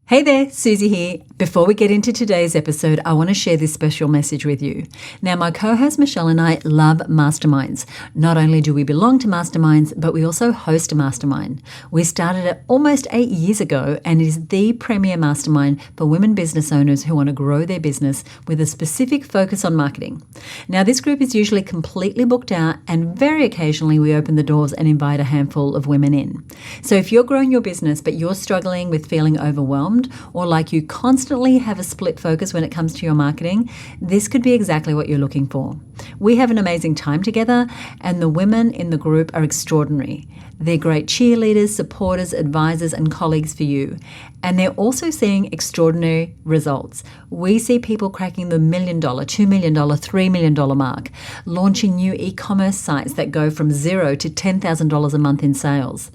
Hey there, Suzi here. Before we get into today's episode, I want to share this special message with you. Now, my co-host Michelle and I love masterminds. Not only do we belong to masterminds, but we also host a mastermind. We started it almost 8 years ago, and it is the premier mastermind for women business owners who want to grow their business with a specific focus on marketing. Now, this group is usually completely booked out, and very occasionally we open the doors and invite a handful of women in. So if you're growing your business, but you're struggling with feeling overwhelmed, or like you constantly have a split focus when it comes to your marketing, this could be exactly what you're looking for. We have an amazing time together, and the women in the group are extraordinary. They're great cheerleaders, supporters, advisors, and colleagues for you. And they're also seeing extraordinary results. We see people cracking the $1 million, $2 million, $3 million mark, launching new e-commerce sites that go from $0 to $10,000 a month in sales.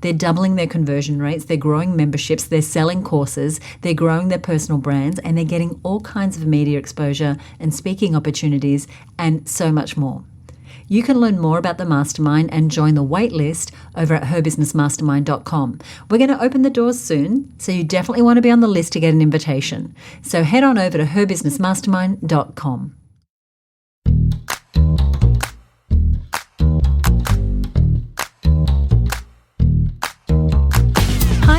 They're doubling their conversion rates, they're growing memberships, they're selling courses, they're growing their personal brands, and they're getting all kinds of media exposure and speaking opportunities and so much more. You can learn more about the mastermind and join the wait list over at herbusinessmastermind.com. We're going to open the doors soon, so you definitely want to be on the list to get an invitation. So head on over to herbusinessmastermind.com.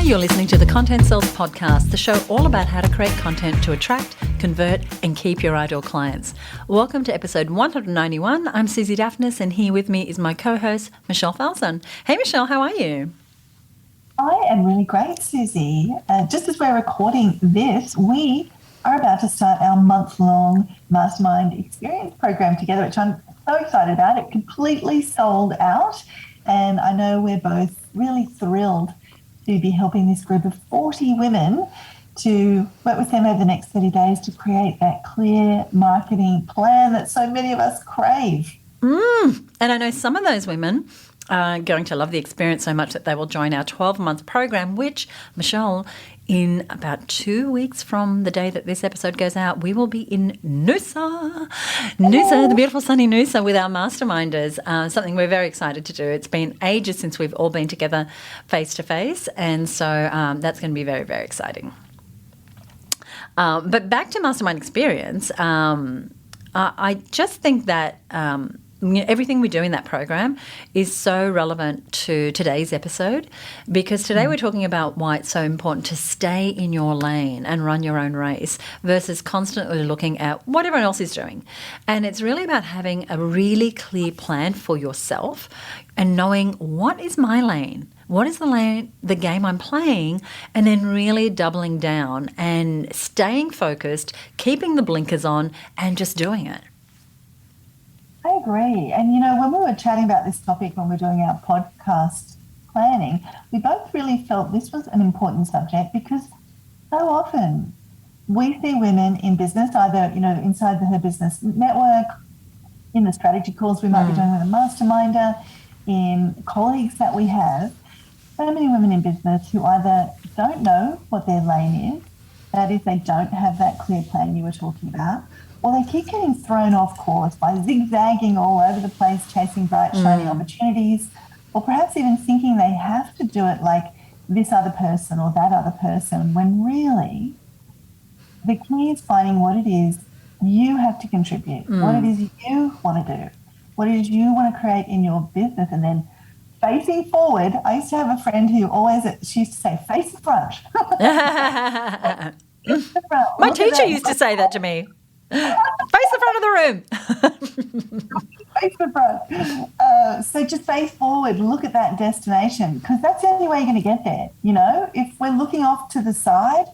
You're listening to the Content Sells Podcast, the show all about how to create content to attract, convert, and keep your ideal clients. Welcome to episode 191. I'm Suzi Dafnis, and here with me is my co-host, Michelle Falzon. Hey, Michelle, how are you? I am really great, Suzi. Just as we're recording this, we are about to start our month-long mastermind experience program together, which I'm so excited about. It completely sold out, and I know we're both really thrilled to be helping this group of 40 women to work with them over the next 30 days to create that clear marketing plan that so many of us crave. And I know some of those women are going to love the experience so much that they will join our 12-month program, which, Michelle, in about 2 weeks from the day that this episode goes out, we will be in Noosa, the beautiful sunny Noosa, with our masterminders, something we're very excited to do. It's been ages since we've all been together face-to-face, and so that's going to be very, very exciting. But back to mastermind experience, I just think that everything we do in that program is so relevant to today's episode, because today we're talking about why it's so important to stay in your lane and run your own race versus constantly looking at what everyone else is doing. And it's really about having a really clear plan for yourself and knowing what is my lane, what is the game I'm playing, and then really doubling down and staying focused, keeping the blinkers on, and just doing it. I agree. And, when we were chatting about this topic when we were doing our podcast planning, we both really felt this was an important subject because so often we see women in business, either, inside the Her Business network, in the strategy calls we might be doing with a masterminder, in colleagues that we have, so many women in business who either don't know what their lane is, that is, they don't have that clear plan you were talking about, or they keep getting thrown off course by zigzagging all over the place, chasing bright, shiny opportunities, or perhaps even thinking they have to do it like this other person or that other person, when really the key is finding what it is you have to contribute, what it is you want to do, what it is you want to create in your business, and then facing forward. I used to have a friend who she used to say, face the front. Face the front. My teacher used to say that to me. Face the front of the room. Face the front. So just face forward, look at that destination, because that's the only way you're going to get there. If we're looking off to the side,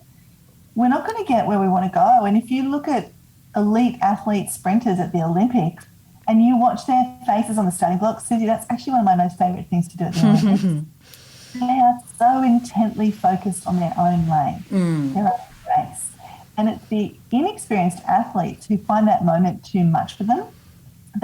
we're not going to get where we want to go. And if you look at elite athlete sprinters at the Olympics and you watch their faces on the starting block, Suzi, that's actually one of my most favourite things to do at the Olympics. They are so intently focused on their own lane, their own race. And it's the inexperienced athletes who find that moment too much for them.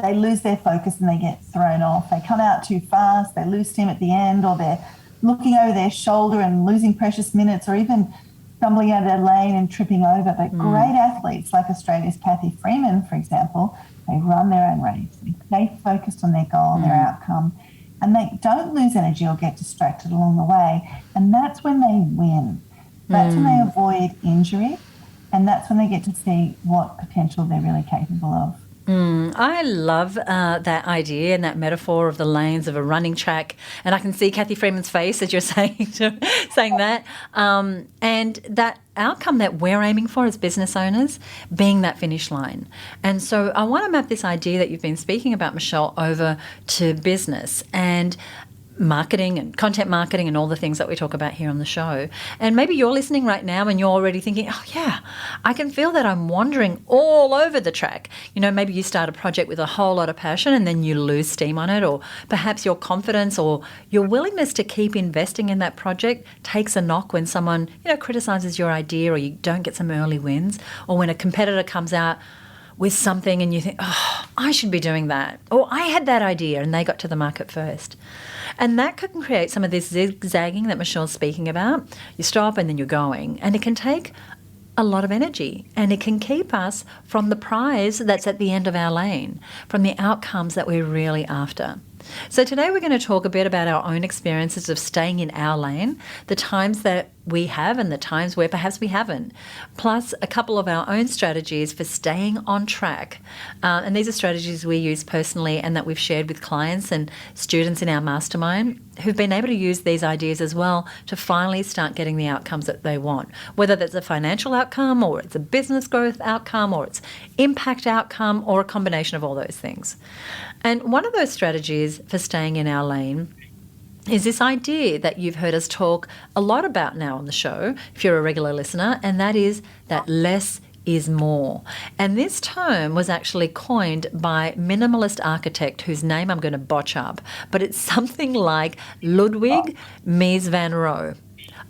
They lose their focus and they get thrown off. They come out too fast, they lose steam at the end, or they're looking over their shoulder and losing precious minutes, or even stumbling out of their lane and tripping over. But great athletes like Australia's Kathy Freeman, for example, they run their own race. They stay focused on their goal, their outcome, and they don't lose energy or get distracted along the way. And that's when they win. That's when they avoid injury, and that's when they get to see what potential they're really capable of. I love that idea and that metaphor of the lanes of a running track, and I can see Kathy Freeman's face as you're saying that, and that outcome that we're aiming for as business owners being that finish line. And so I want to map this idea that you've been speaking about, Michelle, over to business and marketing and content marketing and all the things that we talk about here on the show. And maybe you're listening right now and you're already thinking, oh yeah, I can feel that I'm wandering all over the track. You know, maybe you start a project with a whole lot of passion and then you lose steam on it, or perhaps your confidence or your willingness to keep investing in that project takes a knock when someone, you know, criticizes your idea, or you don't get some early wins, or when a competitor comes out with something and you think, oh, I should be doing that, or I had that idea and they got to the market first. And that can create some of this zigzagging that Michelle's speaking about. You stop and then you're going, and it can take a lot of energy, and it can keep us from the prize that's at the end of our lane, from the outcomes that we're really after. So today we're going to talk a bit about our own experiences of staying in our lane, the times that we have and the times where perhaps we haven't, plus a couple of our own strategies for staying on track. And these are strategies we use personally and that we've shared with clients and students in our mastermind who've been able to use these ideas as well to finally start getting the outcomes that they want, whether that's a financial outcome or it's a business growth outcome or it's impact outcome or a combination of all those things. And one of those strategies for staying in our lane is this idea that you've heard us talk a lot about now on the show, if you're a regular listener, and that is that less is more. And this term was actually coined by minimalist architect whose name I'm going to botch up, but it's something like Ludwig Mies van Roo.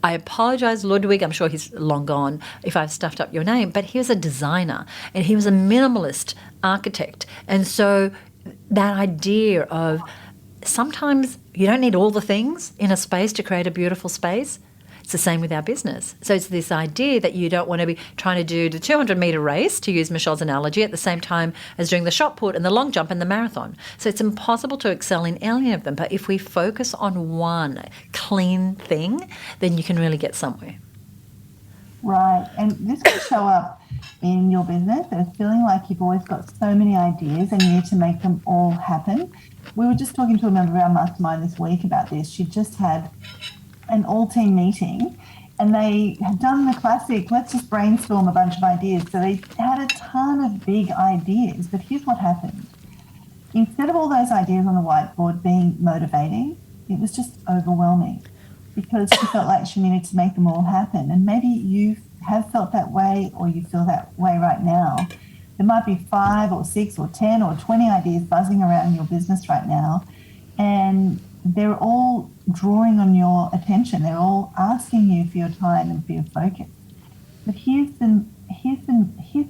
I apologise, Ludwig, I'm sure he's long gone if I've stuffed up your name, but he was a designer and he was a minimalist architect. And so that idea of sometimes you don't need all the things in a space to create a beautiful space. It's the same with our business. So it's this idea that you don't want to be trying to do the 200-metre race, to use Michelle's analogy, at the same time as doing the shot put and the long jump and the marathon. So it's impossible to excel in any of them. But if we focus on one clean thing, then you can really get somewhere. Right. And this can show up in your business as feeling like you've always got so many ideas and you need to make them all happen. We were just talking to a member of our mastermind this week about this. She just had an all-team meeting and they had done the classic, let's just brainstorm a bunch of ideas. So they had a ton of big ideas, but here's what happened. Instead of all those ideas on the whiteboard being motivating, it was just overwhelming because she felt like she needed to make them all happen. And maybe you have felt that way or you feel that way right now. There might be 5 or 6 or 10 or 20 ideas buzzing around your business right now, and they're all drawing on your attention. They're all asking you for your time and for your focus. But here's the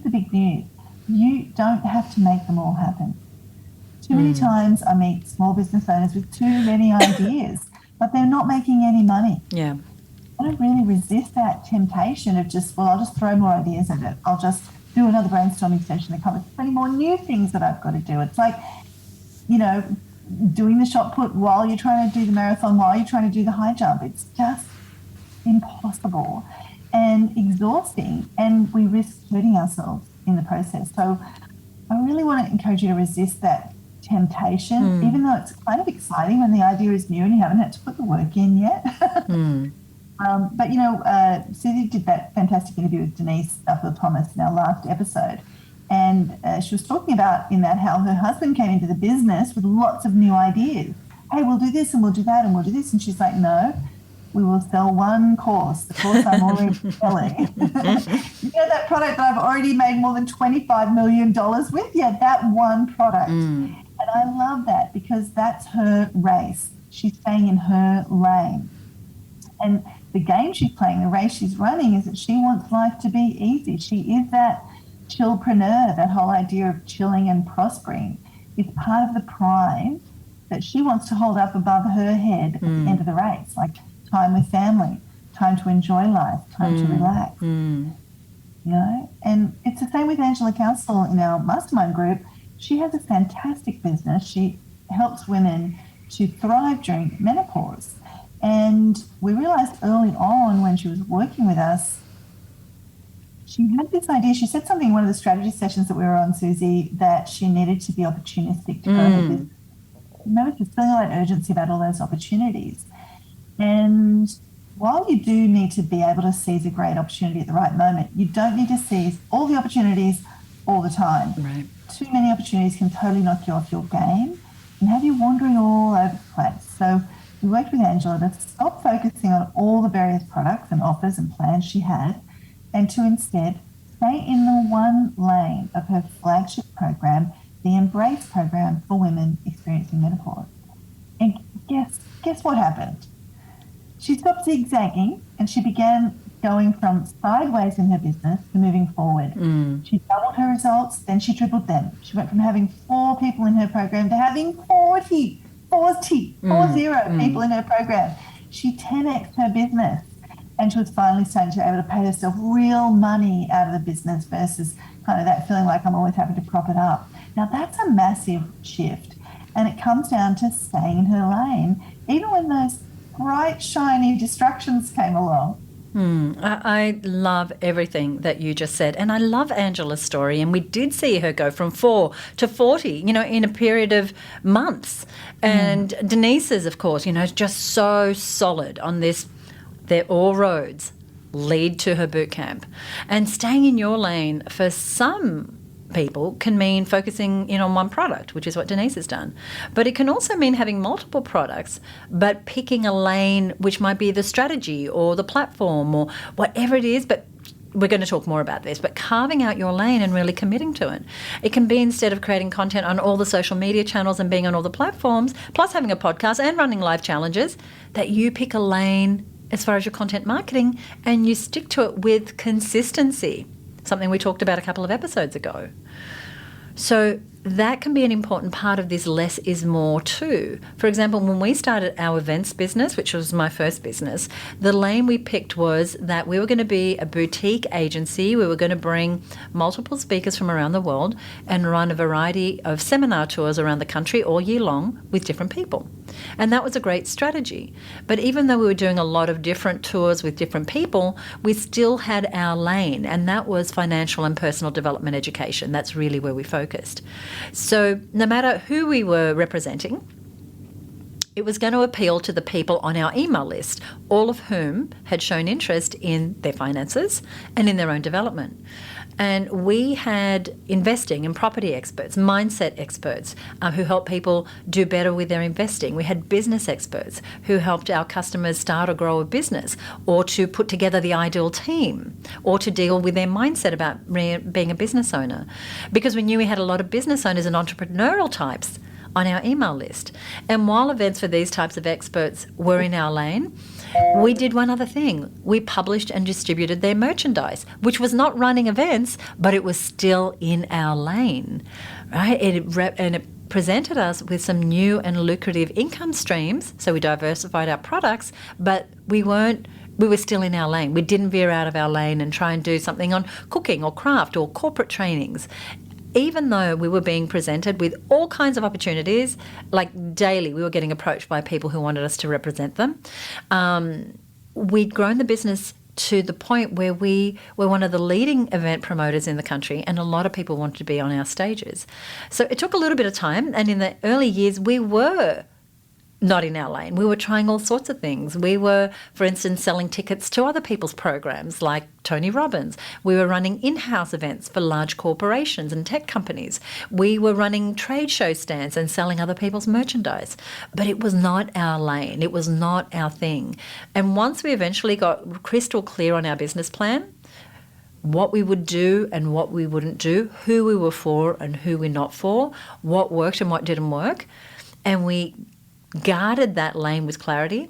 big news. You don't have to make them all happen. Too many times I meet small business owners with too many ideas, but they're not making any money. Yeah. I don't really resist that temptation of just, well, I'll just throw more ideas at it. I'll just do another brainstorming session that covers 20 more new things that I've got to do. It's like, you know, doing the shot put while you're trying to do the marathon, while you're trying to do the high jump. It's just impossible and exhausting, and we risk hurting ourselves in the process. So I really want to encourage you to resist that temptation, even though it's kind of exciting when the idea is new and you haven't had to put the work in yet. But, you know, Suzi did that fantastic interview with Denise Duffield-Thomas in our last episode. And she was talking about in that how her husband came into the business with lots of new ideas. Hey, we'll do this and we'll do that and we'll do this. And she's like, no, we will sell one course, the course I'm already selling. You know that product that I've already made more than $25 million with? Yeah, that one product. And I love that because that's her race. She's staying in her lane. And the game she's playing, the race she's running, is that she wants life to be easy. She is that chillpreneur. That whole idea of chilling and prospering is part of the prize that she wants to hold up above her head at the end of the race, like time with family, time to enjoy life, time to relax. You know, and it's the same with Angela Council in our mastermind group. She has a fantastic business. She helps women to thrive during menopause. And we realized early on when she was working with us, she had this idea. She said something in one of the strategy sessions that we were on, Suzi, that she needed to be opportunistic to grow her business. Remember, she was feeling a lot of urgency about all those opportunities. And while you do need to be able to seize a great opportunity at the right moment, you don't need to seize all the opportunities all the time. Right. Too many opportunities can totally knock you off your game and have you wandering all over the place. So we worked with Angela to stop focusing on all the various products and offers and plans she had, and to instead stay in the one lane of her flagship program, the Embrace program for women experiencing menopause. And guess what happened? She stopped zigzagging and she began going from sideways in her business to moving forward. She doubled her results, then she tripled them. She went from having 4 people in her program to having 40 people in her program. She 10x'd her business, and she was finally starting to be able to pay herself real money out of the business versus kind of that feeling like I'm always having to prop it up. Now that's a massive shift, and it comes down to staying in her lane, even when those bright, shiny distractions came along. I love everything that you just said. And I love Angela's story. And we did see her go from 4 to 40, in a period of months. And Denise's, of course, is just so solid on this. They're all roads lead to her boot camp. And staying in your lane for some people can mean focusing in on one product, which is what Denise has done. But it can also mean having multiple products, but picking a lane which might be the strategy or the platform or whatever it is, but we're going to talk more about this, but carving out your lane and really committing to it. It can be, instead of creating content on all the social media channels and being on all the platforms, plus having a podcast and running live challenges, that you pick a lane as far as your content marketing and you stick to it with consistency. Something we talked about a couple of episodes ago. So that can be an important part of this less is more too. For example, when we started our events business, which was my first business, the lane we picked was that we were going to be a boutique agency. We were going to bring multiple speakers from around the world and run a variety of seminar tours around the country all year long with different people. And that was a great strategy. But even though we were doing a lot of different tours with different people, we still had our lane, and that was financial and personal development education. That's really where we focused. So no matter who we were representing, it was going to appeal to the people on our email list, all of whom had shown interest in their finances and in their own development. And we had investing and property experts, mindset experts who helped people do better with their investing. We had business experts who helped our customers start or grow a business, or to put together the ideal team, or to deal with their mindset about being a business owner. Because we knew we had a lot of business owners and entrepreneurial types on our email list. And while events for these types of experts were in our lane, we did one other thing. We published and distributed their merchandise, which was not running events, but it was still in our lane, right? And it presented us with some new and lucrative income streams. So we diversified our products, but we were still in our lane. We didn't veer out of our lane and try and do something on cooking or craft or corporate trainings. Even though we were being presented with all kinds of opportunities, like daily we were getting approached by people who wanted us to represent them, we'd grown the business to the point where we were one of the leading event promoters in the country, and a lot of people wanted to be on our stages. So it took a little bit of time, and in the early years we were not in our lane. We were trying all sorts of things. We were, for instance, selling tickets to other people's programs like Tony Robbins. We were running in-house events for large corporations and tech companies. We were running trade show stands and selling other people's merchandise. But it was not our lane. It was not our thing. And once we eventually got crystal clear on our business plan, what we would do and what we wouldn't do, who we were for and who we're not for, what worked and what didn't work, and we guarded that lane with clarity,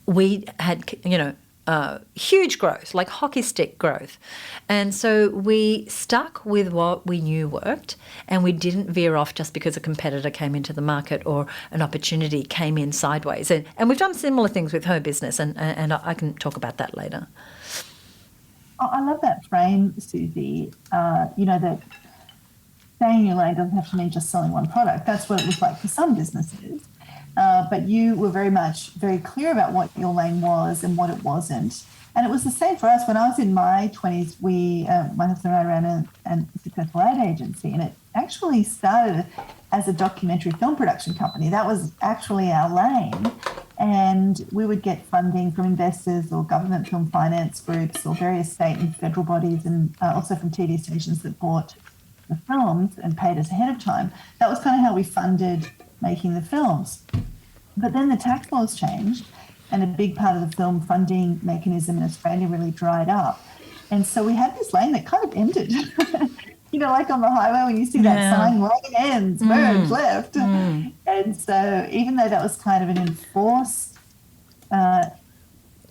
we had, huge growth, like hockey stick growth. And so we stuck with what we knew worked, and we didn't veer off just because a competitor came into the market or an opportunity came in sideways. And we've done similar things with her business, and I can talk about that later. Oh, I love that frame, Suzi. That staying in your lane doesn't have to mean just selling one product. That's what it looks like for some businesses. but you were very clear about what your lane was and what it wasn't. And it was the same for us. When I was in my 20s, my husband and I ran a successful ad agency, and it actually started as a documentary film production company. That was actually our lane. And we would get funding from investors or government film finance groups or various state and federal bodies, and also from TV stations that bought the films and paid us ahead of time. That was kind of how we funded making the films. But then the tax laws changed, and a big part of the film funding mechanism in Australia really dried up. And so we had this lane that kind of ended. Like on the highway when you see that sign, lane ends, merge left. And so even though that was kind of an enforced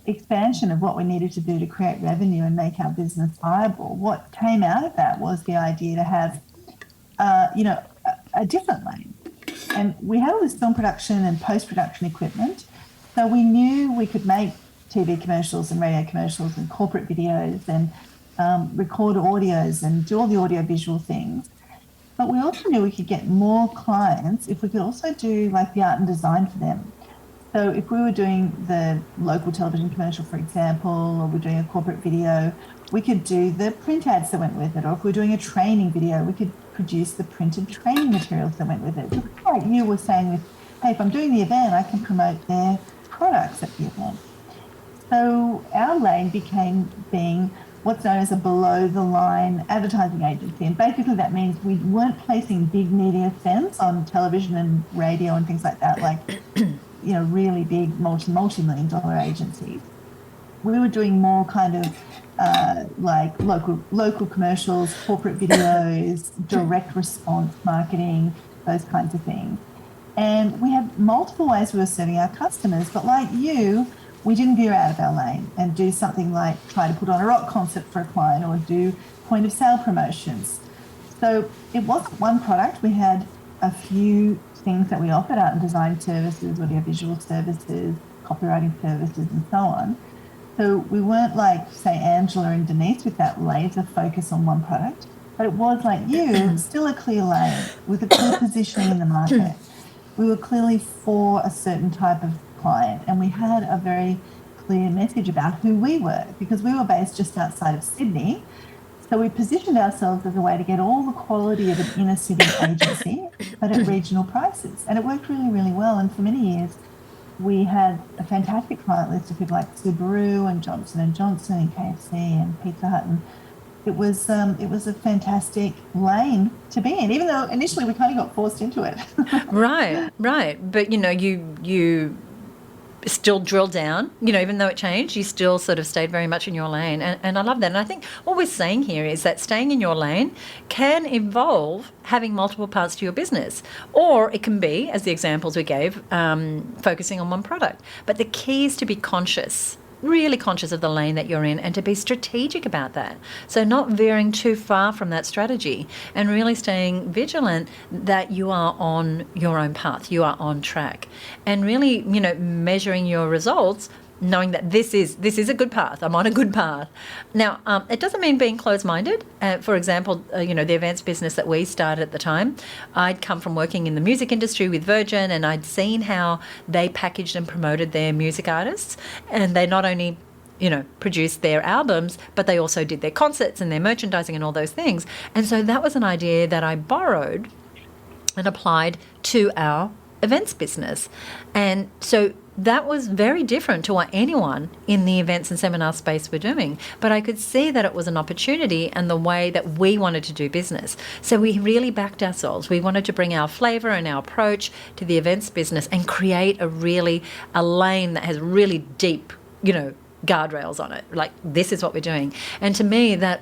expansion of what we needed to do to create revenue and make our business viable, what came out of that was the idea to have, a different lane. And we had all this film production and post-production equipment. So we knew we could make TV commercials and radio commercials and corporate videos and record audios and do all the audio-visual things. But we also knew we could get more clients if we could also do like the art and design for them. So if we were doing the local television commercial, for example, or we're doing a corporate video, we could do the print ads that went with it. Or if we're doing a training video, we could produce the printed training materials that went with it. Just like you were saying with, hey, if I'm doing the event, I can promote their products at the event. So our lane became being what's known as a below-the-line advertising agency. And basically that means we weren't placing big media spends on television and radio and things like that, like, really big multi-million dollar agencies. We were doing more kind of like local commercials, corporate videos, direct response marketing, those kinds of things. And we had multiple ways we were serving our customers, but like you, we didn't veer out of our lane and do something like try to put on a rock concert for a client or do point of sale promotions. So it wasn't one product. We had a few things that we offered: art and design services, audiovisual services, copywriting services, and so on. So we weren't like, say, Angela and Denise with that laser focus on one product, but it was like you, still a clear lane with a clear positioning in the market. We were clearly for a certain type of client, and we had a very clear message about who we were, because we were based just outside of Sydney. So we positioned ourselves as a way to get all the quality of an inner city agency, but at regional prices. And it worked really, really well. And for many years, we had a fantastic client list of people like Subaru and Johnson & Johnson and KFC and Pizza Hut. And it was a fantastic lane to be in, even though initially we kind of got forced into it. Right. But, you still drill down, even though it changed, you still sort of stayed very much in your lane. And I love that. And I think what we're saying here is that staying in your lane can involve having multiple parts to your business, or it can be, as the examples we gave, focusing on one product. But the key is to be conscious, really conscious of the lane that you're in, and to be strategic about that. So not veering too far from that strategy, and really staying vigilant that you are on your own path, you are on track, and really, measuring your results, knowing that this is a good path. I'm on a good path. Now, it doesn't mean being closed-minded. For example, the events business that we started at the time, I'd come from working in the music industry with Virgin, and I'd seen how they packaged and promoted their music artists, and they not only produced their albums, but they also did their concerts and their merchandising and all those things. And so that was an idea that I borrowed and applied to our events business. And so that was very different to what anyone in the events and seminar space were doing. But I could see that it was an opportunity and the way that we wanted to do business. So we really backed ourselves. We wanted to bring our flavour and our approach to the events business and create a lane that has really deep, guardrails on it. Like, this is what we're doing. And to me, that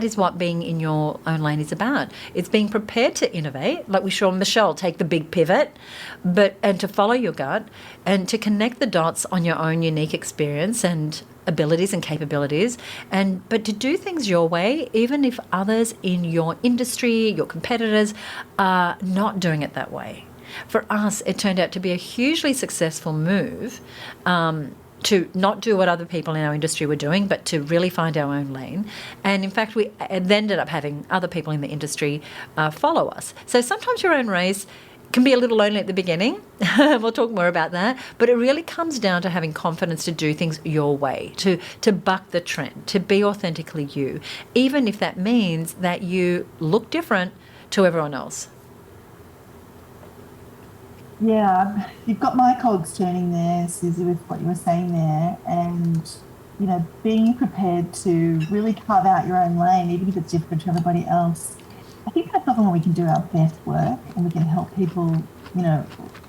is what being in your own lane is about. It's being prepared to innovate, like we saw Michelle take the big pivot, and to follow your gut and to connect the dots on your own unique experience and abilities and capabilities, but to do things your way, even if others in your industry, your competitors, are not doing it that way. For us, it turned out to be a hugely successful move, to not do what other people in our industry were doing, but to really find our own lane. And in fact, we ended up having other people in the industry follow us. So sometimes your own race can be a little lonely at the beginning. We'll talk more about that. But it really comes down to having confidence to do things your way, to buck the trend, to be authentically you, even if that means that you look different to everyone else. Yeah, you've got my cogs turning there, Suzi, with what you were saying there. And, you know, being prepared to really carve out your own lane, even if it's different to everybody else. I think that's often when we can do our best work and we can help people, you know,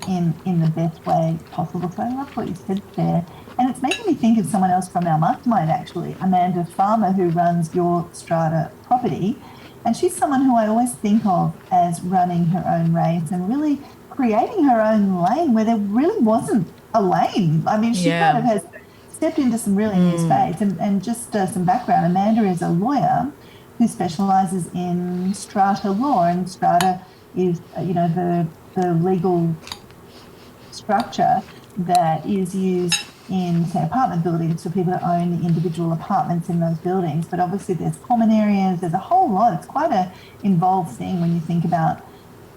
in the best way possible. So I love what you said there. And it's making me think of someone else from our mastermind, actually, Amanda Farmer, who runs Your Strata Property. And she's someone who I always think of as running her own race and really creating her own lane where there really wasn't a lane. I mean, she kind of has stepped into some really new space. And just some background, Amanda is a lawyer who specialises in strata law, and strata is, you know, the legal structure that is used in, say, apartment buildings for people to own the individual apartments in those buildings. But obviously there's common areas, there's a whole lot. It's quite a involved thing when you think about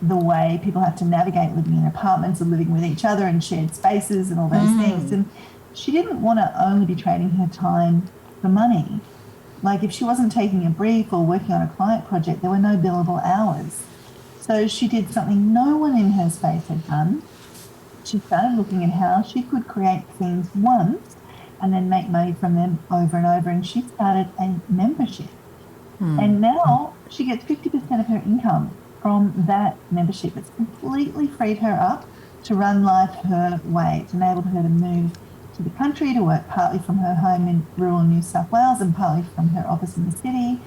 the way people have to navigate living in apartments and living with each other and shared spaces and all those things. And she didn't want to only be trading her time for money. Like if she wasn't taking a brief or working on a client project, there were no billable hours. So she did something no one in her space had done. She started looking at how she could create things once and then make money from them over and over. And she started a membership. And now she gets 50% of her income from that membership. It's completely freed her up to run life her way. It's enabled her to move to the country, to work partly from her home in rural New South Wales and partly from her office in the city.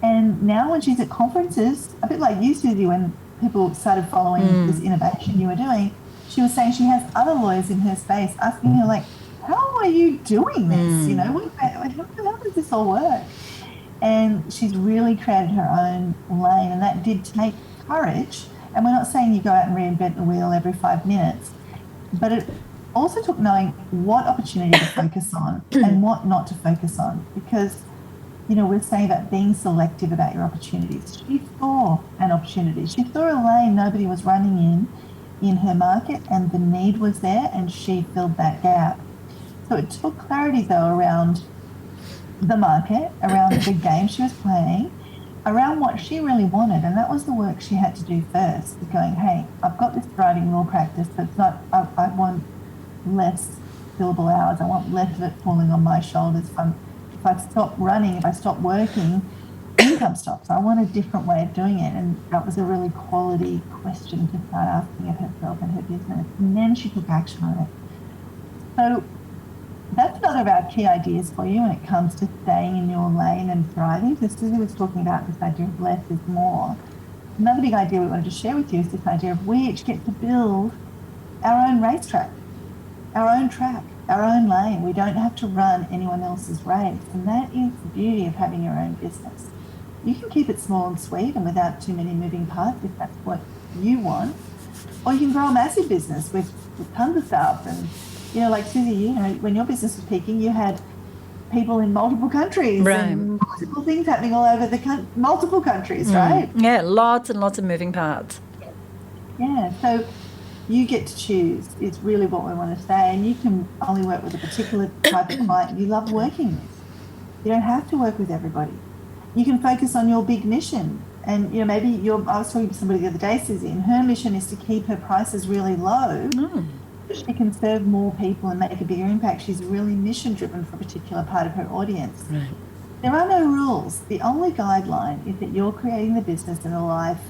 And now when she's at conferences, a bit like you, Suzi, when people started following this innovation you were doing, she was saying she has other lawyers in her space asking her, like, how are you doing this? You know, how does this all work? And she's really created her own lane, and that did take courage. And we're not saying you go out and reinvent the wheel every 5 minutes, but it also took knowing what opportunity to focus on and what not to focus on, because, you know, we're saying about being selective about your opportunities. She saw an opportunity. She saw a lane nobody was running in her market, and the need was there, and she filled that gap. So it took clarity, though, around the market, around the game she was playing, around what she really wanted. And that was the work she had to do first, going, hey, I've got this thriving law practice, but it's not, I want less billable hours. I want less of it falling on my shoulders. If I stop running, if I stop working, income stops. I want a different way of doing it. And that was a really quality question to start asking of herself and her business. And then she took action on it. So that's another of our key ideas for you when it comes to staying in your lane and thriving. So Suzi was talking about this idea of less is more. Another big idea we wanted to share with you is this idea of we each get to build our own racetrack, our own track, our own lane. We don't have to run anyone else's race. And that is the beauty of having your own business. You can keep it small and sweet and without too many moving parts if that's what you want. Or you can grow a massive business with tons of staff. And, you know, like Suzi, you know, when your business was peaking, you had people in multiple countries and multiple things happening all over the multiple countries, right? Yeah, lots and lots of moving parts. Yeah, so you get to choose is really what we want to say. And you can only work with a particular type of client you love working with. You don't have to work with everybody. You can focus on your big mission. And, you know, maybe I was talking to somebody the other day, Suzi, and her mission is to keep her prices really low. She can serve more people and make a bigger impact. She's really mission-driven for a particular part of her audience. Right. There are no rules. The only guideline is that you're creating the business and the life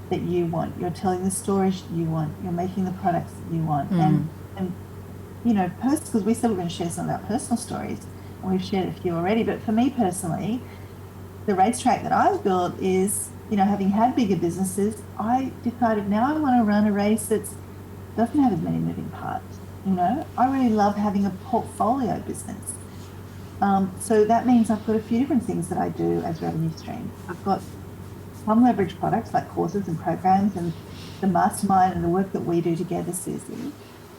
that you want. You're telling the stories you want. You're making the products that you want. And you know, because we said we're going to share some of our personal stories, and we've shared a few already, but for me personally, the racetrack that I've built is, you know, having had bigger businesses, I decided now I want to run a race that doesn't have as many moving parts. You know, I really love having a portfolio business. So that means I've got a few different things that I do as revenue streams. I've got some leverage products like courses and programs and the mastermind and the work that we do together, Suzi,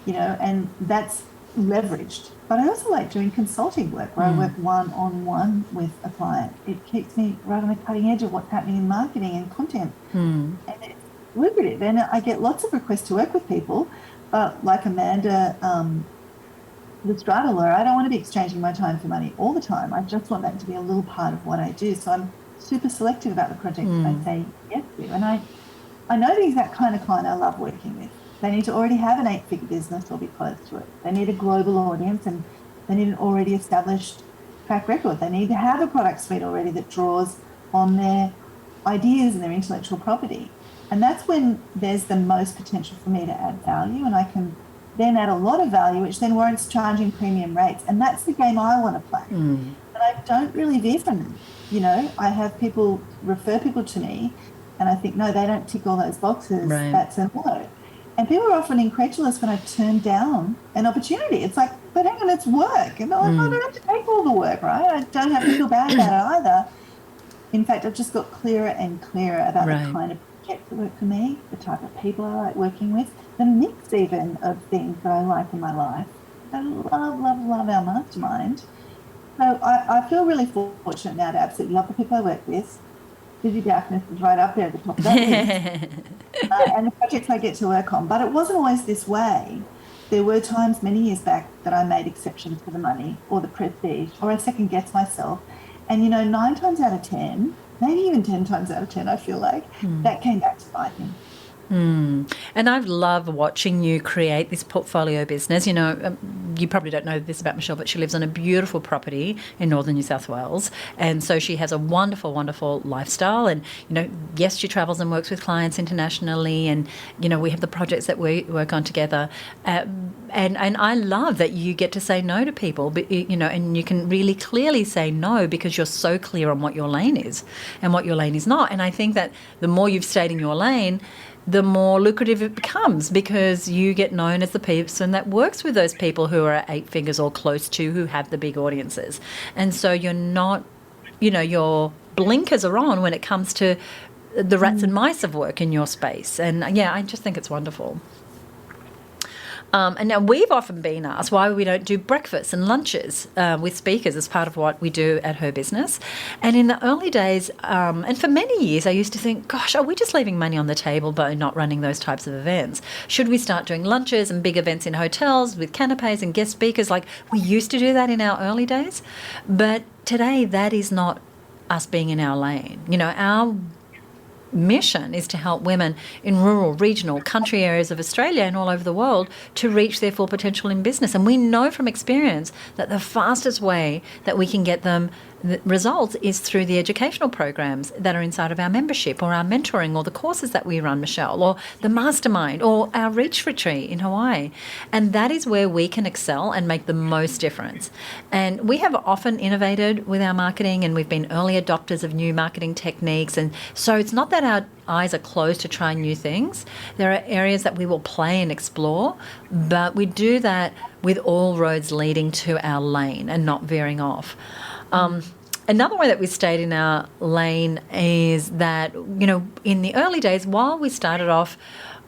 you know, and that's leveraged. But I also like doing consulting work where I work one-on-one with a client. It keeps me right on the cutting edge of what's happening in marketing and content. And lucrative. And I get lots of requests to work with people, but like Amanda, the strata lawyer, I don't want to be exchanging my time for money all the time. I just want that to be a little part of what I do. So I'm super selective about the projects I say yes to. And I know the exact kind of client I love working with. They need to already have an 8-figure business or be close to it. They need a global audience, and they need an already established track record. They need to have a product suite already that draws on their ideas and their intellectual property. And that's when there's the most potential for me to add value, and I can then add a lot of value, which then warrants charging premium rates. And that's the game I want to play. And I don't really veer from them. You know, I have people refer people to me, and I think, no, they don't tick all those boxes. Right. That's a no. And people are often incredulous when I turn down an opportunity. It's like, but hang on, it's work. And I'm like, I don't have to take all the work, right? I don't have to feel bad about it either. In fact, I've just got clearer and clearer about the kind of projects that work for me, the type of people I like working with, the mix even of things that I like in my life. I love, love, love our mastermind. So I feel really fortunate now to absolutely love the people I work with. Suzi Dafnis is right up there at the top of that list. And the projects I get to work on. But it wasn't always this way. There were times many years back that I made exceptions for the money or the prestige, or I second-guessed myself. And, you know, 9 times out of 10, maybe even 10 times out of 10, I feel like, that came back to bite me. And I love watching you create this portfolio business. You know, you probably don't know this about Michelle, but she lives on a beautiful property in northern New South Wales. And so she has a wonderful, wonderful lifestyle. And, you know, yes, she travels and works with clients internationally. And, you know, we have the projects that we work on together. And I love that you get to say no to people, but, you know, and you can really clearly say no because you're so clear on what your lane is and what your lane is not. And I think that the more you've stayed in your lane, the more lucrative it becomes because you get known as the person that works with those people who are at 8 figures or close to, who have the big audiences. And so you're not, you know, your blinkers are on when it comes to the rats and mice of work in your space. And, yeah, I just think it's wonderful. And now we've often been asked why we don't do breakfasts and lunches with speakers as part of what we do at her business. And in the early days, and for many years, I used to think, gosh, are we just leaving money on the table by not running those types of events? Should we start doing lunches and big events in hotels with canapes and guest speakers like we used to do that in our early days? But today, that is not us being in our lane. You know, our mission is to help women in rural, regional, country areas of Australia and all over the world to reach their full potential in business. And we know from experience that the fastest way that we can get them the results is through the educational programs that are inside of our membership or our mentoring or the courses that we run, Michelle, or the mastermind or our Reach Retreat in Hawaii. And that is where we can excel and make the most difference. And we have often innovated with our marketing and we've been early adopters of new marketing techniques. And so it's not that our eyes are closed to trying new things. There are areas that we will play and explore, but we do that with all roads leading to our lane and not veering off. Another way that we stayed in our lane is that, you know, in the early days, while we started off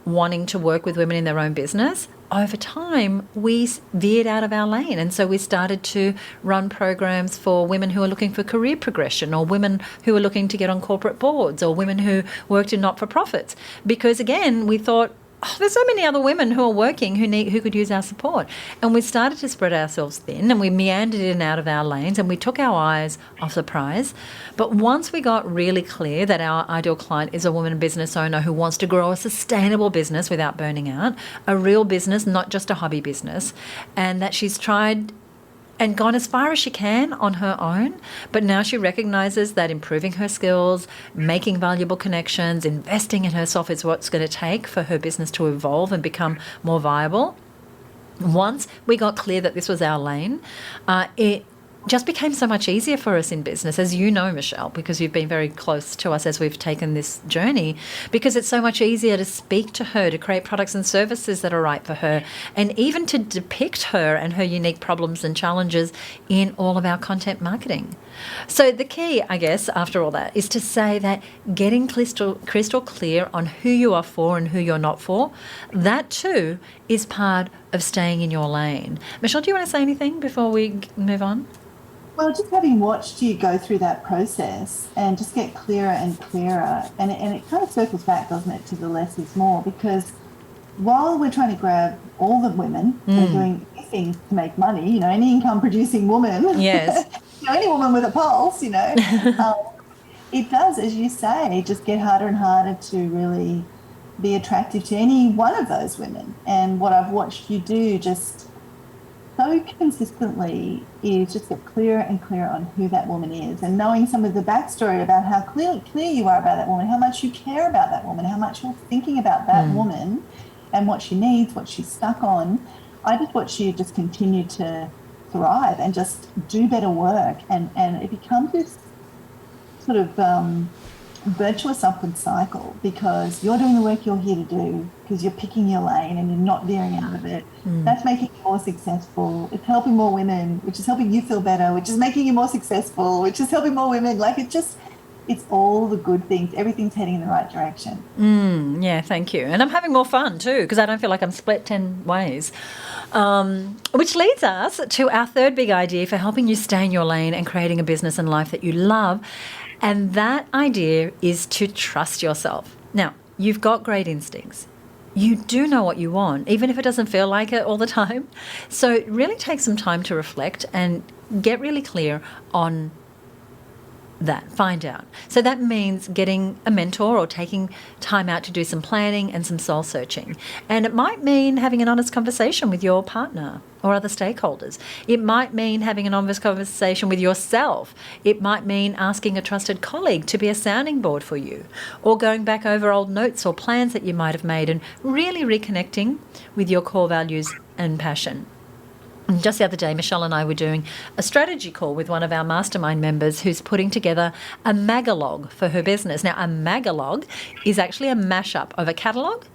wanting to work with women in their own business, over time we veered out of our lane. And so we started to run programs for women who are looking for career progression or women who are looking to get on corporate boards or women who worked in not-for-profits. Because, again, we thought, oh, there's so many other women who are working who could use our support. And we started to spread ourselves thin and we meandered in and out of our lanes and we took our eyes off the prize. But once we got really clear that our ideal client is a woman business owner who wants to grow a sustainable business without burning out, a real business, not just a hobby business, and that she's tried and gone as far as she can on her own, but now she recognises that improving her skills, making valuable connections, investing in herself is what's going to take for her business to evolve and become more viable. Once we got clear that this was our lane, it just became so much easier for us in business, as you know, Michelle, because you've been very close to us as we've taken this journey, because it's so much easier to speak to her, to create products and services that are right for her, and even to depict her and her unique problems and challenges in all of our content marketing. So the key, I guess, after all that, is to say that getting crystal clear on who you are for and who you're not for, that too is part of staying in your lane. Michelle, do you want to say anything before we move on? Well, just having watched you go through that process and just get clearer and clearer, and it kind of circles back, doesn't it, to the less is more, because while we're trying to grab all the women who are doing anything to make money, any income producing woman, Yes. any woman with a pulse, it does, as you say, just get harder and harder to really be attractive to any one of those women. And what I've watched you do just so consistently is just get clearer and clearer on who that woman is, and knowing some of the backstory about how clear you are about that woman, how much you care about that woman, how much you're thinking about that woman and what she needs, what she's stuck on. I just watch you just continue to thrive and just do better work, and it becomes this sort of virtuous upward cycle, because you're doing the work you're here to do, because you're picking your lane and you're not veering out of it. That's making you more successful. It's helping more women, which is helping you feel better, which is making you more successful, which is helping more women. Like, it's all the good things. Everything's heading in the right direction. Yeah, thank you. And I'm having more fun too, because I don't feel like I'm split 10 ways. Which leads us to our third big idea for helping you stay in your lane and creating a business and life that you love. And that idea is to trust yourself. Now, you've got great instincts. You do know what you want, even if it doesn't feel like it all the time. So really take some time to reflect and get really clear on that, find out. So that means getting a mentor or taking time out to do some planning and some soul searching. And it might mean having an honest conversation with your partner or other stakeholders. It might mean having an honest conversation with yourself. It might mean asking a trusted colleague to be a sounding board for you, or going back over old notes or plans that you might have made and really reconnecting with your core values and passion. And just the other day, Michelle and I were doing a strategy call with one of our mastermind members who's putting together a magalog for her business. Now, a magalog is actually a mashup of a catalogue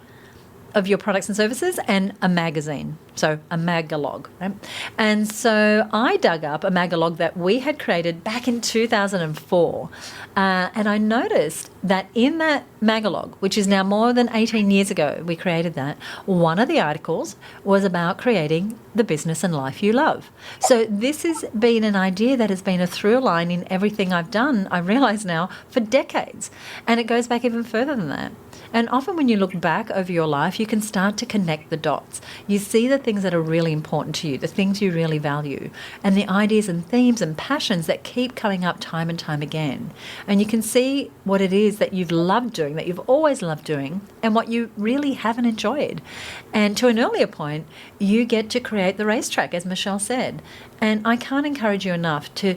of your products and services and a magazine. So a magalog. Right? And so I dug up a magalog that we had created back in 2004. And I noticed that in that magalog, which is now more than 18 years ago, we created that, one of the articles was about creating the business and life you love. So this has been an idea that has been a through line in everything I've done, I realise now, for decades. And it goes back even further than that. And often when you look back over your life, you can start to connect the dots. You see the things that are really important to you, the things you really value, and the ideas and themes and passions that keep coming up time and time again. And you can see what it is that you've loved doing, that you've always loved doing, and what you really haven't enjoyed. And to an earlier point, you get to create the racetrack, as Michelle said. And I can't encourage you enough to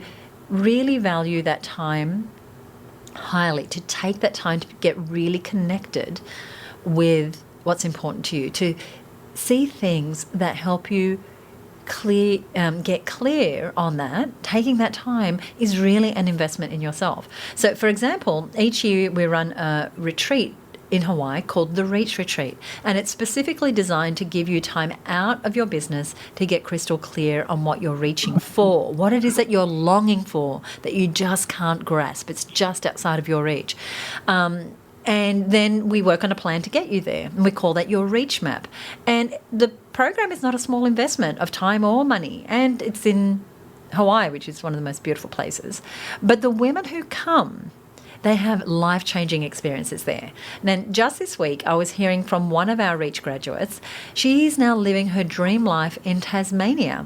really value that time highly, to take that time to get really connected with what's important to you, to see things that help you get clear on that. Taking that time is really an investment in yourself. So, for example, each year we run a retreat in Hawaii called the Reach Retreat, and it's specifically designed to give you time out of your business to get crystal clear on what you're reaching for, what it is that you're longing for that you just can't grasp. It's just outside of your reach. And then we work on a plan to get you there, and we call that your reach map. And the program is not a small investment of time or money, and it's in Hawaii, which is one of the most beautiful places. But the women who come, they have life-changing experiences there. And then just this week, I was hearing from one of our Reach graduates. She's now living her dream life in Tasmania.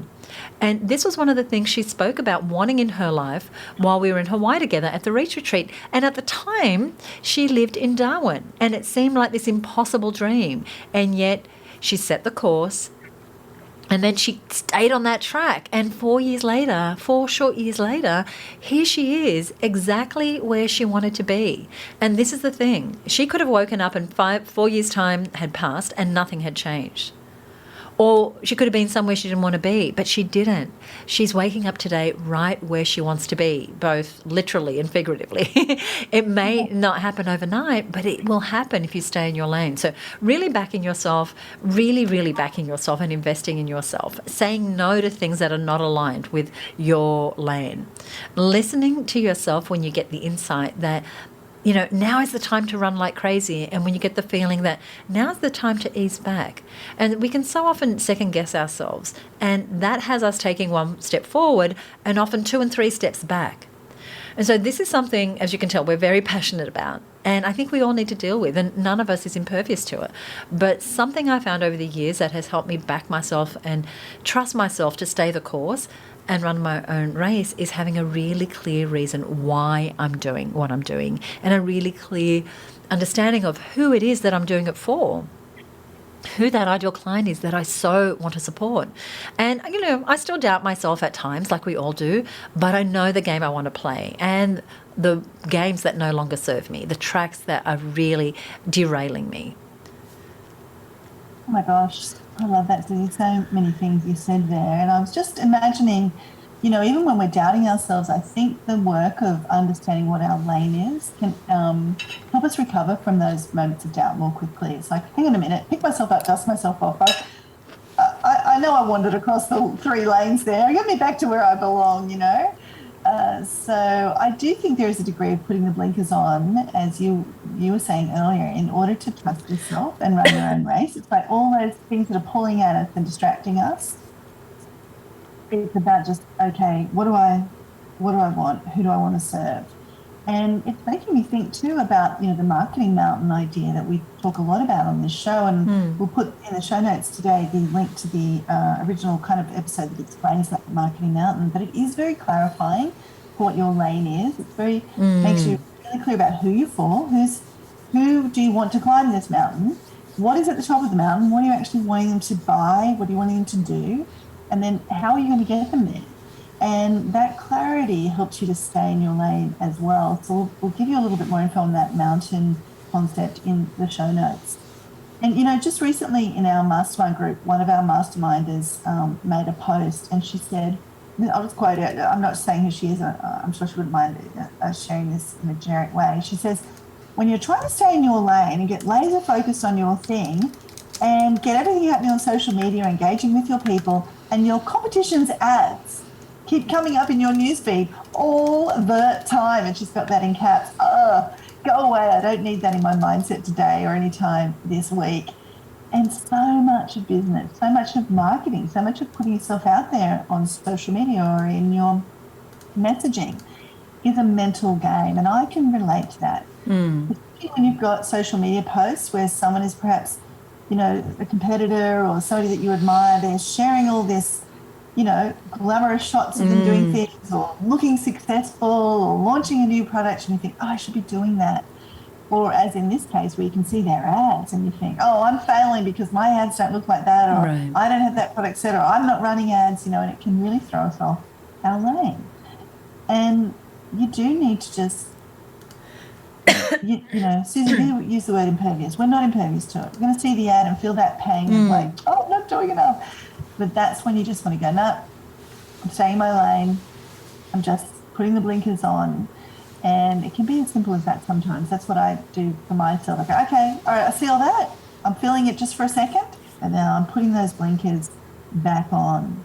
And this was one of the things she spoke about wanting in her life while we were in Hawaii together at the Reach Retreat. And at the time, she lived in Darwin. And it seemed like this impossible dream. And yet she set the course. And then she stayed on that track. And 4 short years later, here she is exactly where she wanted to be. And this is the thing. She could have woken up and 4 years' time had passed and nothing had changed. Or she could have been somewhere she didn't want to be, but she didn't. She's waking up today right where she wants to be, both literally and figuratively. It may not happen overnight, but it will happen if you stay in your lane. So really backing yourself, really backing yourself and investing in yourself. Saying no to things that are not aligned with your lane. Listening to yourself when you get the insight that now is the time to run like crazy. And when you get the feeling that now's the time to ease back. And we can so often second guess ourselves. And that has us taking one step forward and often 2 and 3 steps back. And so this is something, as you can tell, we're very passionate about. And I think we all need to deal with, and none of us is impervious to it. But something I found over the years that has helped me back myself and trust myself to stay the course and run my own race is having a really clear reason why I'm doing what I'm doing, and a really clear understanding of who it is that I'm doing it for, who that ideal client is that I so want to support. And, I still doubt myself at times, like we all do, but I know the game I want to play and the games that no longer serve me, the tracks that are really derailing me. Oh my gosh, I love that, Suzi. So many things you said there. And I was just imagining, even when we're doubting ourselves, I think the work of understanding what our lane is can help us recover from those moments of doubt more quickly. It's like, hang on a minute, pick myself up, dust myself off. I know I wandered across the 3 lanes there. Get me back to where I belong, So I do think there is a degree of putting the blinkers on, as you were saying earlier, in order to trust yourself and run your own race. It's like all those things that are pulling at us and distracting us. It's about just, okay, what do I want? Who do I want to serve? And it's making me think too about, the marketing mountain idea that we talk a lot about on this show. And we'll put in the show notes today the link to the original kind of episode that explains that marketing mountain. But it is very clarifying for what your lane is. It's very makes you really clear about who you're for, who do you want to climb this mountain, what is at the top of the mountain, what are you actually wanting them to buy, what are you wanting them to do, and then how are you going to get them there? And that clarity helps you to stay in your lane as well. So we'll give you a little bit more info on that mountain concept in the show notes. And, just recently in our mastermind group, one of our masterminders made a post, and she said, I'll just quote it. I'm not saying who she is. I'm sure she wouldn't mind sharing this in a generic way. She says, when you're trying to stay in your lane and get laser focused on your thing and get everything happening on social media, engaging with your people, and your competition's ads keep coming up in your newsfeed all the time. And she's got that in caps. Go away. I don't need that in my mindset today or any time this week. And so much of business, so much of marketing, so much of putting yourself out there on social media or in your messaging is a mental game. And I can relate to that. Especially when you've got social media posts where someone is perhaps, a competitor or somebody that you admire, they're sharing all this, glamorous shots of them doing things or looking successful or launching a new product, and you think, I should be doing that. Or as in this case, where you can see their ads and you think, I'm failing because my ads don't look like that, or right, I don't have that product set, or I'm not running ads, and it can really throw us off our lane. And you do need to just, Suzi, you use the word impervious. We're not impervious to it. We're going to see the ad and feel that pain and like, I'm not doing enough. But that's when you just want to go, no, I'm staying in my lane. I'm just putting the blinkers on. And it can be as simple as that sometimes. That's what I do for myself. I go, okay, all right, I see all that. I'm feeling it just for a second. And now I'm putting those blinkers back on.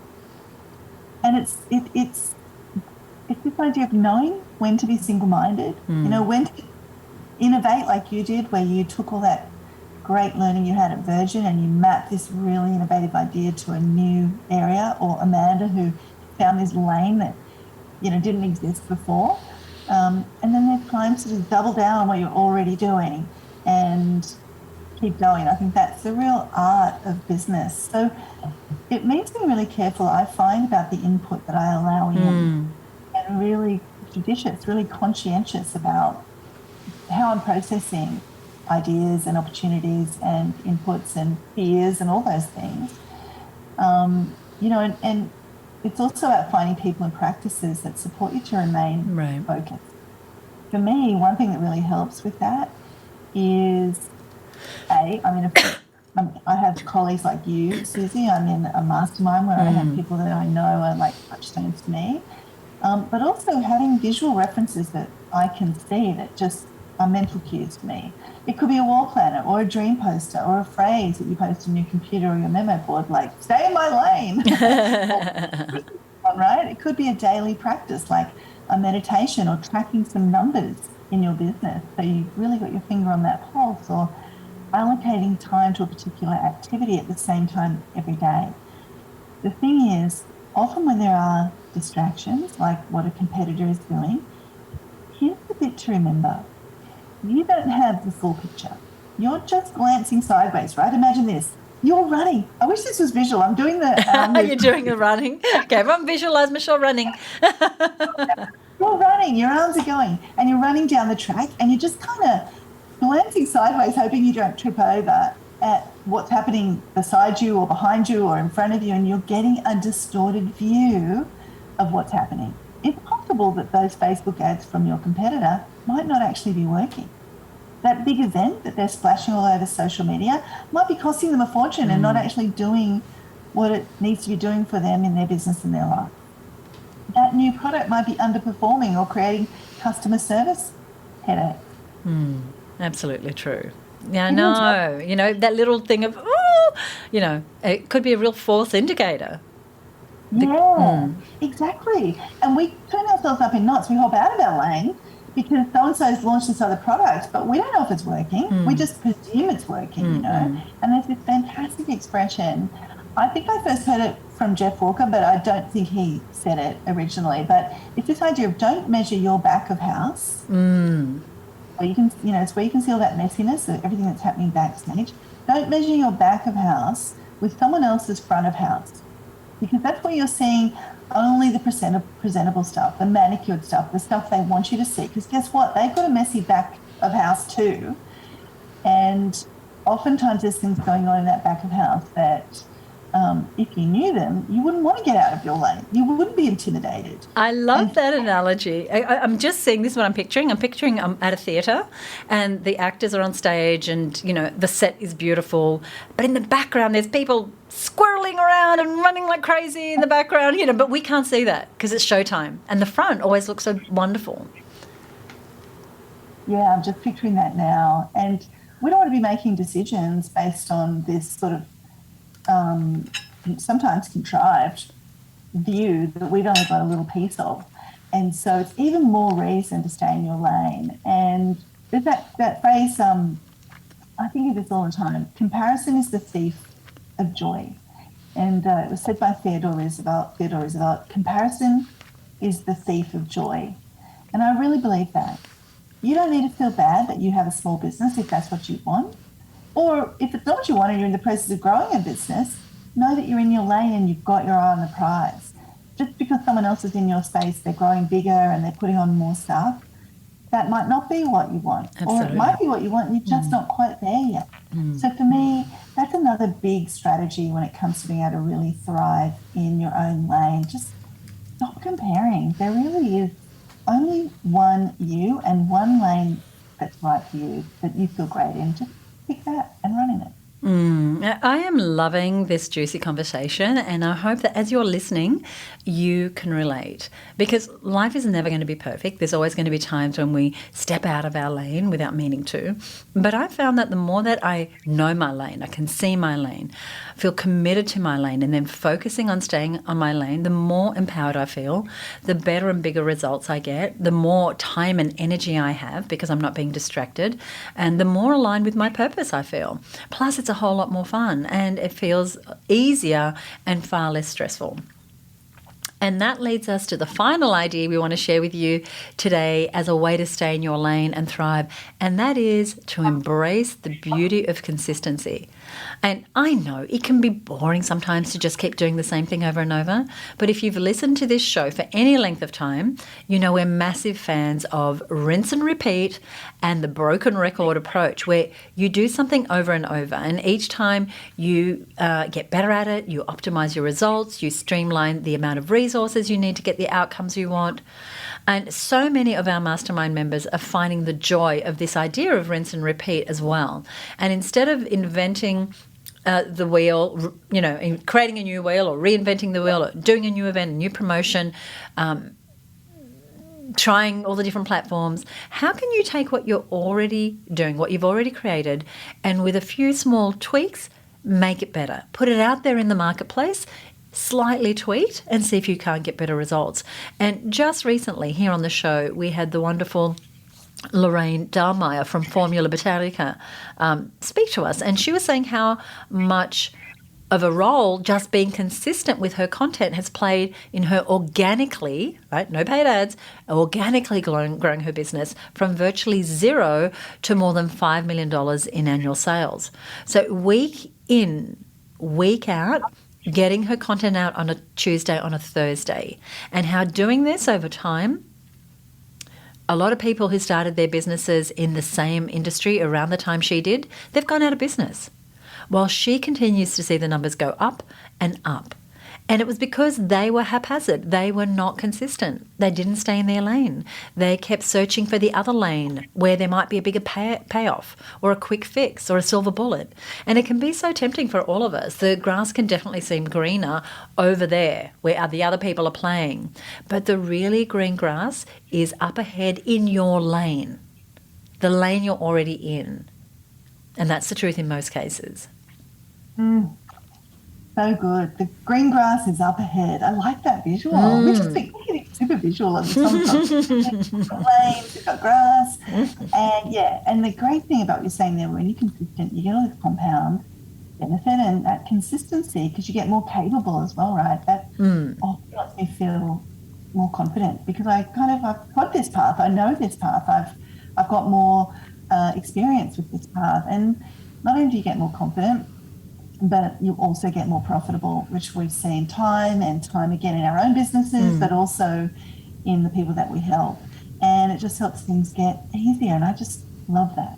And it's this idea of knowing when to be single-minded, when to innovate like you did, where you took all that great learning you had at Virgin and you mapped this really innovative idea to a new area, or Amanda, who found this lane that didn't exist before, and then there's time to just double down on what you're already doing and keep going. I think that's the real art of business. So it means being really careful, I find, about the input that I allow in, and really judicious, really conscientious about how I'm processing ideas and opportunities and inputs and fears and all those things. And it's also about finding people and practices that support you to remain focused. For me, one thing that really helps with that is, I have colleagues like you, Suzi. I'm in a mastermind where I have people that I know are like touchstones to me, but also having visual references that I can see that just are mental cues to me. It could be a wall planner or a dream poster or a phrase that you post on your computer or your memo board, like, stay in my lane. Right? It could be a daily practice, like a meditation or tracking some numbers in your business. So you've really got your finger on that pulse, or allocating time to a particular activity at the same time every day. The thing is, often when there are distractions, like what a competitor is doing, here's the bit to remember. You don't have the full picture. You're just glancing sideways, right? Imagine this. You're running. I wish this was visual. I'm doing the... You're doing the running. Okay, everyone visualise Michelle running. You're running. Your arms are going. And you're running down the track and you're just kind of glancing sideways, hoping you don't trip over at what's happening beside you or behind you or in front of you, and you're getting a distorted view of what's happening. It's possible that those Facebook ads from your competitor might not actually be working. That big event that they're splashing all over social media might be costing them a fortune and not actually doing what it needs to be doing for them in their business and their life. That new product might be underperforming or creating customer service headaches. Absolutely true. Yeah, no, you know, that little thing of, oh, you know, it could be a real false indicator. Exactly. And we turn ourselves up in knots. We hop out of our lane because so-and-so's launched this other product, but we don't know if it's working. We just presume it's working, you know. And there's this fantastic expression. I think I first heard it from Jeff Walker, but I don't think he said it originally. But it's this idea of don't measure your back of house. Where you can, you know, it's where you can see all that messiness of everything that's happening backstage. Don't measure your back of house with someone else's front of house, because that's where you're seeing only the presentable stuff, the manicured stuff, the stuff they want you to see. Because guess what? They've got a messy back of house too. And oftentimes there's things going on in that back of house that if you knew them, you wouldn't want to get out of your lane. You wouldn't be intimidated. I love that analogy. I'm just seeing this, what I'm picturing. I'm picturing at a theatre and the actors are on stage and, you know, the set is beautiful. But in the background, there's people squirreling around and running like crazy in the background, you know, but we can't see that because it's showtime. And the front always looks so wonderful. Yeah, I'm just picturing that now. And we don't want to be making decisions based on this sort of sometimes contrived view that we've only got a little piece of. And so it's even more reason to stay in your lane. And there's that phrase, I think of this all the time, comparison is the thief of joy. And it was said by Theodore Roosevelt, comparison is the thief of joy. And I really believe that. You don't need to feel bad that you have a small business if that's what you want. Or if it's not what you want and you're in the process of growing a business, know that you're in your lane and you've got your eye on the prize. Just because someone else is in your space, they're growing bigger and they're putting on more stuff, that might not be what you want. Absolutely. Or it might be what you want and you're just not quite there yet. So for me, that's another big strategy when it comes to being able to really thrive in your own lane. Just stop comparing. There really is only one you and one lane that's right for you, that you feel great in. Just pick that and run in it. I am loving this juicy conversation, and I hope that as you're listening, you can relate, because life is never going to be perfect. There's always going to be times when we step out of our lane without meaning to. But I found that the more that I know my lane, I can see my lane, feel committed to my lane, and then focusing on staying on my lane, the more empowered I feel, the better and bigger results I get, the more time and energy I have because I'm not being distracted, and the more aligned with my purpose I feel. Plus, it's a whole lot more fun and it feels easier and far less stressful. And that leads us to the final idea we want to share with you today as a way to stay in your lane and thrive, and that is to embrace the beauty of consistency. And I know it can be boring sometimes to just keep doing the same thing over and over, but if you've listened to this show for any length of time, you know we're massive fans of rinse and repeat and the broken record approach, where you do something over and over, and each time you get better at it, you optimize your results, you streamline the amount of resources you need to get the outcomes you want. And so many of our mastermind members are finding the joy of this idea of rinse and repeat as well. And instead of inventing the wheel, you know, creating a new wheel or reinventing the wheel or doing a new event, a new promotion, trying all the different platforms, how can you take what you're already doing, what you've already created, and with a few small tweaks, make it better? Put it out there in the marketplace slightly tweaked and see if you can't get better results. And just recently here on the show, we had the wonderful Lorraine Dahlmeyer from Formula Botanica speak to us, and she was saying how much of a role just being consistent with her content has played in her organically, right, no paid ads, organically growing her business from virtually zero to more than $5 million in annual sales. So week in, week out, getting her content out on a Tuesday, on a Thursday, and how doing this over time, a lot of people who started their businesses in the same industry around the time she did, they've gone out of business, while she continues to see the numbers go up and up. And it was because they were haphazard. They were not consistent. They didn't stay in their lane. They kept searching for the other lane where there might be a bigger payoff or a quick fix or a silver bullet. And it can be so tempting for all of us. The grass can definitely seem greener over there where the other people are playing. But the really green grass is up ahead in your lane, the lane you're already in. And that's the truth in most cases. So good. The green grass is up ahead. I like that visual. We just think we're getting super visual of the We've got lanes, we've got grass. And the great thing about what you're saying there, when you're consistent, you get all this compound benefit and that consistency because you get more capable as well, right? That often makes me feel more confident because I've got this path. I know this path. I've got more experience with this path. And not only do you get more confident, but you also get more profitable, which we've seen time and time again in our own businesses, but also in the people that we help. And it just helps things get easier. And I just love that.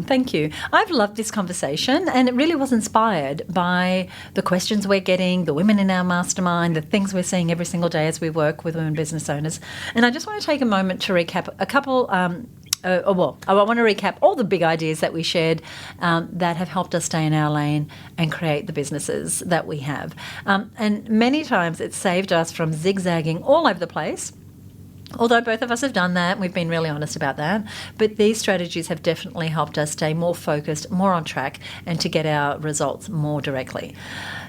Thank you. I've loved this conversation, and it really was inspired by the questions we're getting, the women in our mastermind, the things we're seeing every single day as we work with women business owners. And I just want to take a moment to recap a couple I want to recap all the big ideas that we shared that have helped us stay in our lane and create the businesses that we have. And many times it's saved us from zigzagging all over the place. Although both of us have done that, we've been really honest about that. But these strategies have definitely helped us stay more focused, more on track, and to get our results more directly.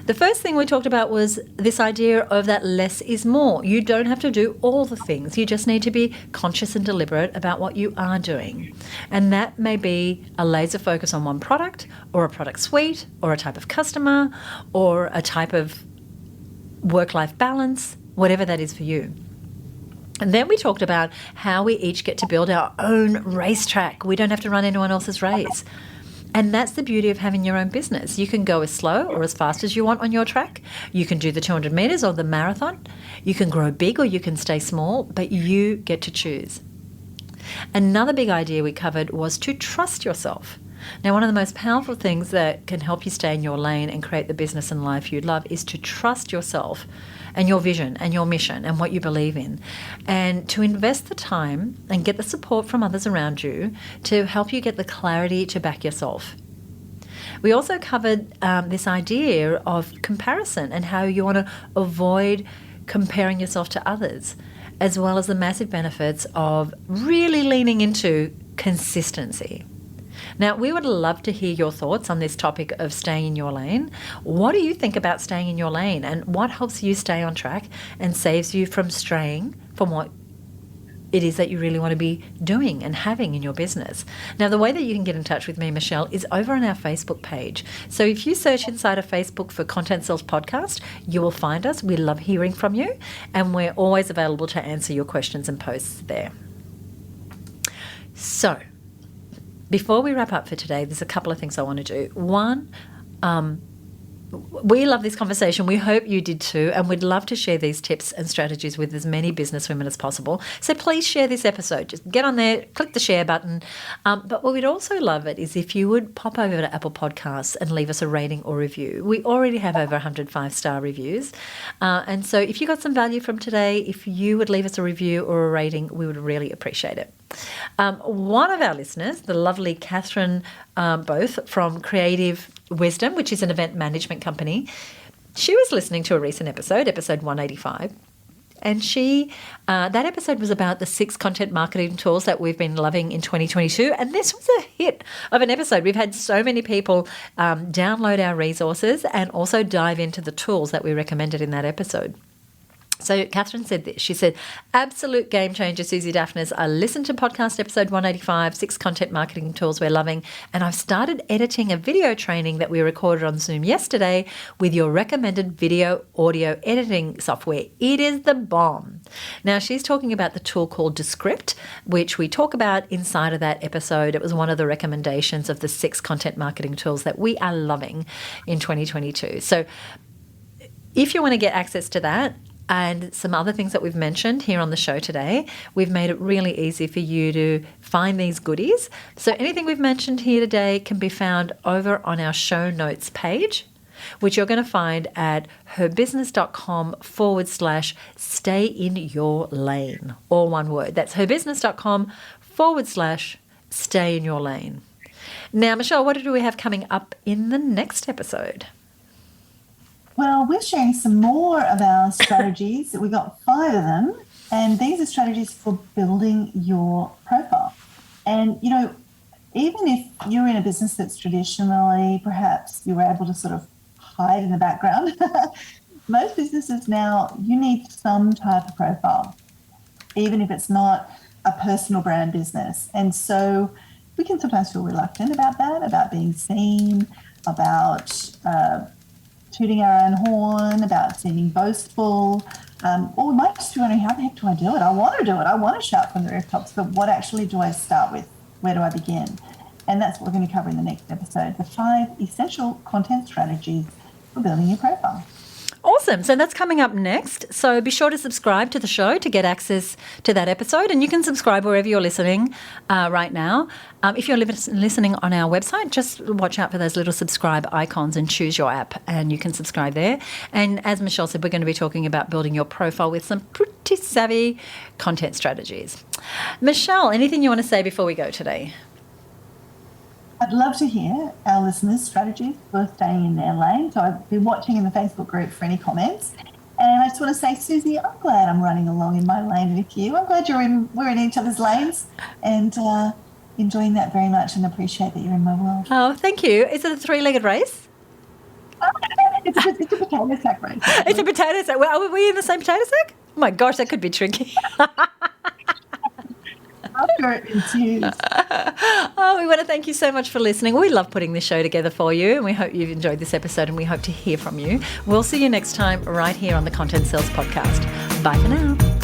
The first thing we talked about was this idea of that less is more. You don't have to do all the things. You just need to be conscious and deliberate about what you are doing. And that may be a laser focus on one product or a product suite or a type of customer or a type of work-life balance, whatever that is for you. And then we talked about how we each get to build our own racetrack. We don't have to run anyone else's race. And that's the beauty of having your own business. You can go as slow or as fast as you want on your track. You can do the 200 metres or the marathon. You can grow big or you can stay small, but you get to choose. Another big idea we covered was to trust yourself. Now, one of the most powerful things that can help you stay in your lane and create the business and life you love is to trust yourself and your vision and your mission and what you believe in, and to invest the time and get the support from others around you to help you get the clarity to back yourself. We also covered this idea of comparison and how you want to avoid comparing yourself to others, as well as the massive benefits of really leaning into consistency. Now, we would love to hear your thoughts on this topic of staying in your lane. What do you think about staying in your lane, and what helps you stay on track and saves you from straying from what it is that you really want to be doing and having in your business? Now, the way that you can get in touch with me, Michelle, is over on our Facebook page. So if you search inside of Facebook for Content Sells Podcast, you will find us. We love hearing from you, and we're always available to answer your questions and posts there. So, before we wrap up for today, there's a couple of things I want to do. One, we love this conversation. We hope you did too, and we'd love to share these tips and strategies with as many businesswomen as possible. So please share this episode. Just get on there, click the share button. But what we'd also love it is if you would pop over to Apple Podcasts and leave us a rating or review. We already have over 100 5-star reviews. And so if you got some value from today, if you would leave us a review or a rating, we would really appreciate it. One of our listeners, the lovely Catherine Both from Creative Wisdom, which is an event management company, she was listening to a recent episode 185, and that episode was about the 6 content marketing tools that we've been loving in 2022, and this was a hit of an episode. We've had so many people download our resources and also dive into the tools that we recommended in that episode. So Catherine said this. She said, absolute game changer, Suzi Dafnis. I listened to podcast episode 185, 6 content marketing tools we're loving, and I've started editing a video training that we recorded on Zoom yesterday with your recommended video audio editing software. It is the bomb. Now, she's talking about the tool called Descript, which we talk about inside of that episode. It was one of the recommendations of the 6 content marketing tools that we are loving in 2022. So if you want to get access to that, and some other things that we've mentioned here on the show today, we've made it really easy for you to find these goodies. So anything we've mentioned here today can be found over on our show notes page, which you're going to find at herbusiness.com/stay in your lane, all one word. That's herbusiness.com/stay in your lane. Now, Michelle, what do we have coming up in the next episode? Well, we're sharing some more of our strategies. We've got 5 of them, and these are strategies for building your profile. And, you know, even if you're in a business that's traditionally, perhaps you were able to sort of hide in the background, most businesses now, you need some type of profile, even if it's not a personal brand business. And so we can sometimes feel reluctant about that, about being seen, about tooting our own horn, about seeming boastful, or we might just be wondering, how the heck do I do it? I want to do it. I want to shout from the rooftops, but what actually do I start with? Where do I begin? And that's what we're going to cover in the next episode, the 5 essential content strategies for building your profile. Awesome. So that's coming up next. So be sure to subscribe to the show to get access to that episode. And you can subscribe wherever you're listening right now. If you're listening on our website, just watch out for those little subscribe icons and choose your app, and you can subscribe there. And as Michelle said, we're going to be talking about building your profile with some pretty savvy content strategies. Michelle, anything you want to say before we go today? I'd love to hear our listeners' strategies for staying in their lane. So I've been watching in the Facebook group for any comments. And I just want to say, Suzi, I'm glad I'm running along in my lane with you. I'm glad we're in each other's lanes, and enjoying that very much, and appreciate that you're in my world. Oh, thank you. Is it a 3-legged race? It's a potato sack race. It's a potato sack. Well, are we in the same potato sack? Oh my gosh, that could be tricky. After it ensues. Oh, we want to thank you so much for listening. We love putting this show together for you, and we hope you've enjoyed this episode, and we hope to hear from you. We'll see you next time right here on the Content Sales Podcast. Bye for now.